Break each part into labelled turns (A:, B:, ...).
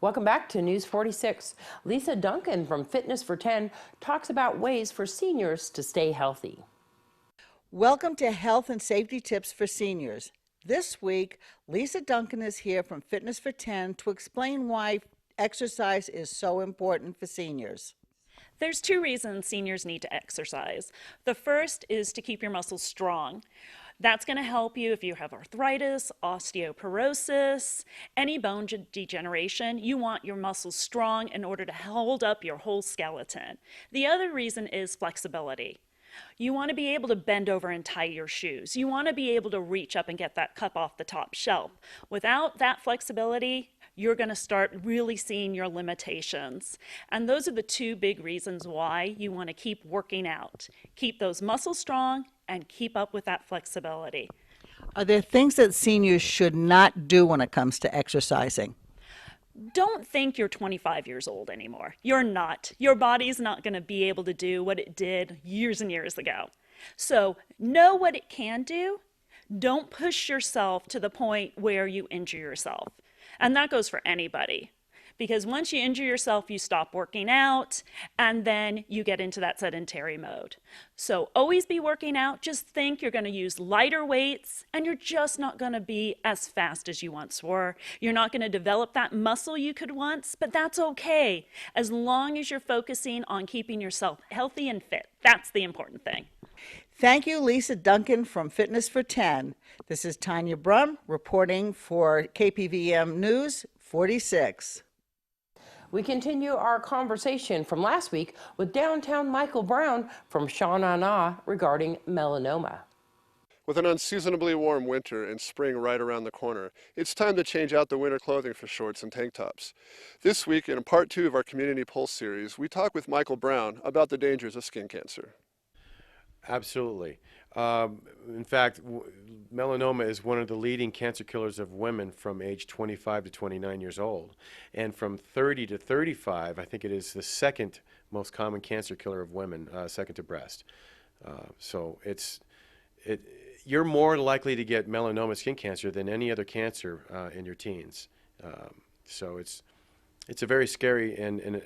A: Welcome back to News 46. Lisa Duncan from Fitness for 10 talks about ways for seniors to stay healthy.
B: Welcome to Health and Safety Tips for Seniors. This week, Lisa Duncan is here from Fitness for 10 to explain why exercise is so important for seniors.
C: There's two reasons seniors need to exercise. The first is to keep your muscles strong. That's going to help you if you have arthritis, osteoporosis, any bone degeneration. You want your muscles strong in order to hold up your whole skeleton. The other reason is flexibility. You want to be able to bend over and tie your shoes. You want to be able to reach up and get that cup off the top shelf. Without that flexibility, you're going to start really seeing your limitations. And those are the two big reasons why you want to keep working out. Keep those muscles strong and keep up with that flexibility.
B: Are there things that seniors should not do when it comes to exercising?
C: Don't think you're 25 years old anymore. You're not. Your body's not going to be able to do what it did years and years ago. So know what it can do. Don't push yourself to the point where you injure yourself. And that goes for anybody. Because once you injure yourself, you stop working out, and then you get into that sedentary mode. So always be working out. Just think you're going to use lighter weights, and you're just not going to be as fast as you once were. You're not going to develop that muscle you could once, but that's okay, as long as you're focusing on keeping yourself healthy and fit. That's the important thing.
B: Thank you, Lisa Duncan from Fitness for 10. This is Tanya Brum reporting for KPVM News 46.
A: We continue our conversation from last week with downtown Michael Brown from Sha-Na-Na regarding melanoma.
D: With an unseasonably warm winter and spring right around the corner, it's time to change out the winter clothing for shorts and tank tops. This week, in part 2 of our Community Pulse series, we talk with Michael Brown about the dangers of skin cancer.
E: Absolutely. In fact, melanoma is one of the leading cancer killers of women from age 25 to 29 years old. And from 30 to 35, I think it is the second most common cancer killer of women, second to breast. You're more likely to get melanoma skin cancer than any other cancer in your teens. So it's a very scary and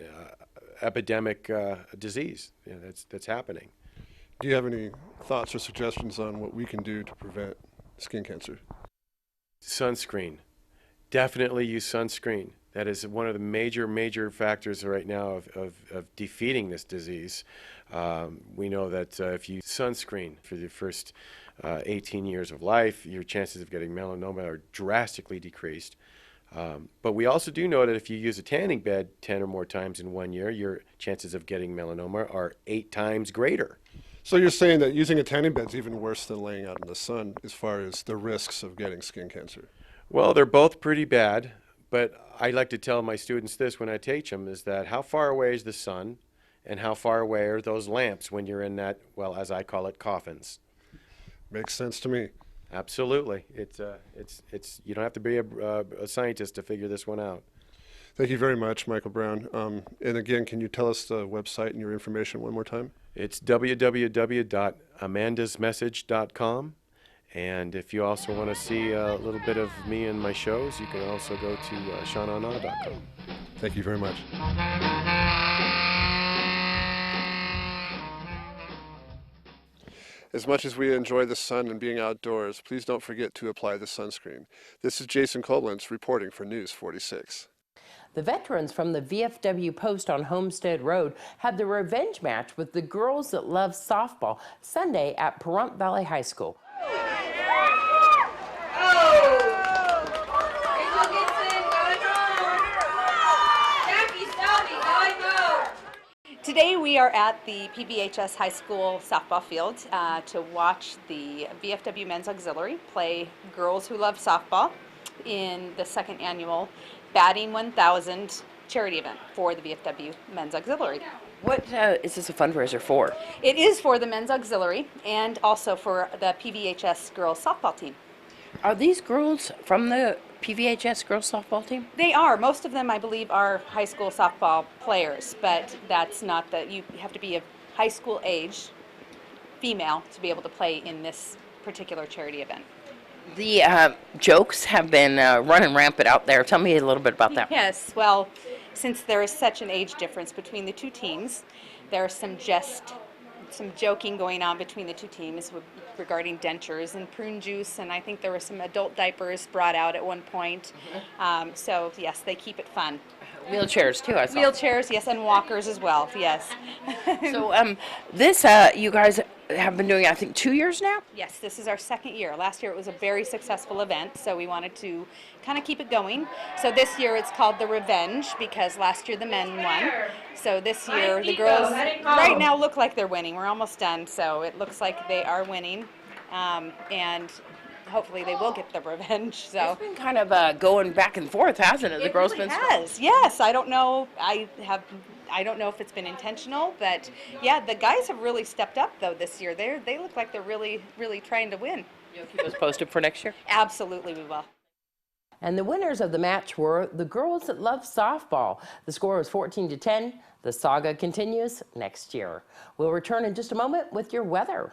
E: epidemic disease, that's happening.
D: Do you have any thoughts or suggestions on what we can do to prevent skin cancer?
E: Sunscreen. Definitely use sunscreen. That is one of the major factors right now of defeating this disease. We know that if you sunscreen for the first 18 years of life, your chances of getting melanoma are drastically decreased. But we also do know that if you use a tanning bed 10 or more times in 1 year, your chances of getting melanoma are 8 times greater.
D: So you're saying that using a tanning bed is even worse than laying out in the sun as far as the risks of getting skin cancer?
E: Well, they're both pretty bad, but I like to tell my students this when I teach them, is that how far away is the sun and how far away are those lamps when you're in that, well, as I call it, coffins? Makes
D: sense to me.
E: Absolutely. It's you don't have to be a scientist to figure this one out.
D: Thank you very much, Michael Brown. And again, can you tell us the website and your information one more time?
E: It's www.amandasmessage.com. And if you also want to see a little bit of me and my shows, you can also go to shanana.com.
D: Thank you very much. As much as we enjoy the sun and being outdoors, please don't forget to apply the sunscreen. This is Jason Koblenz reporting for News 46.
A: The veterans from the VFW Post on Homestead Road had the revenge match with the girls that love softball Sunday at Pahrump Valley High School.
F: Today we are at the PVHS High School softball field to watch the VFW Men's Auxiliary play Girls Who Love Softball in the second annual Batting 1000 charity event for the VFW Men's Auxiliary.
A: What is this a fundraiser for?
F: It is for the Men's Auxiliary and also for the PVHS girls softball team.
A: Are these girls from the PVHS girls softball team?
F: They are. Most of them, I believe, are high school softball players, but that's not that you have to be of high school age, female, to be able to play in this particular charity event.
A: The jokes have been running rampant out there. Tell me a little bit about that.
F: Yes, well, since there is such an age difference between the two teams, there's some joking going on between the two teams regarding dentures and prune juice, and I think there were some adult diapers brought out at one point. So yes, they keep it fun.
A: Wheelchairs too, I saw.
F: Wheelchairs, yes, and walkers as well, yes.
A: So this you guys have been doing, I think, 2 years now?
F: Yes, this is our second year. Last year it was a very successful event, so we wanted to kind of keep it going. So this year it's called the Revenge because last year the men won. So this year the girls right now look like they're winning. We're almost done, so it looks like they are winning, and hopefully they will get the revenge. So
A: It's been kind of going back and forth, hasn't it? The girls
F: really
A: been
F: has. Yes, I don't know. I don't know if it's been intentional, but yeah, the guys have really stepped up though this year. They look like they're really trying to win.
A: You'll keep us posted for next year.
F: Absolutely, we will.
A: And the winners of the match were the girls that love softball. The score was 14-10. The saga continues next year. We'll return in just a moment with your weather.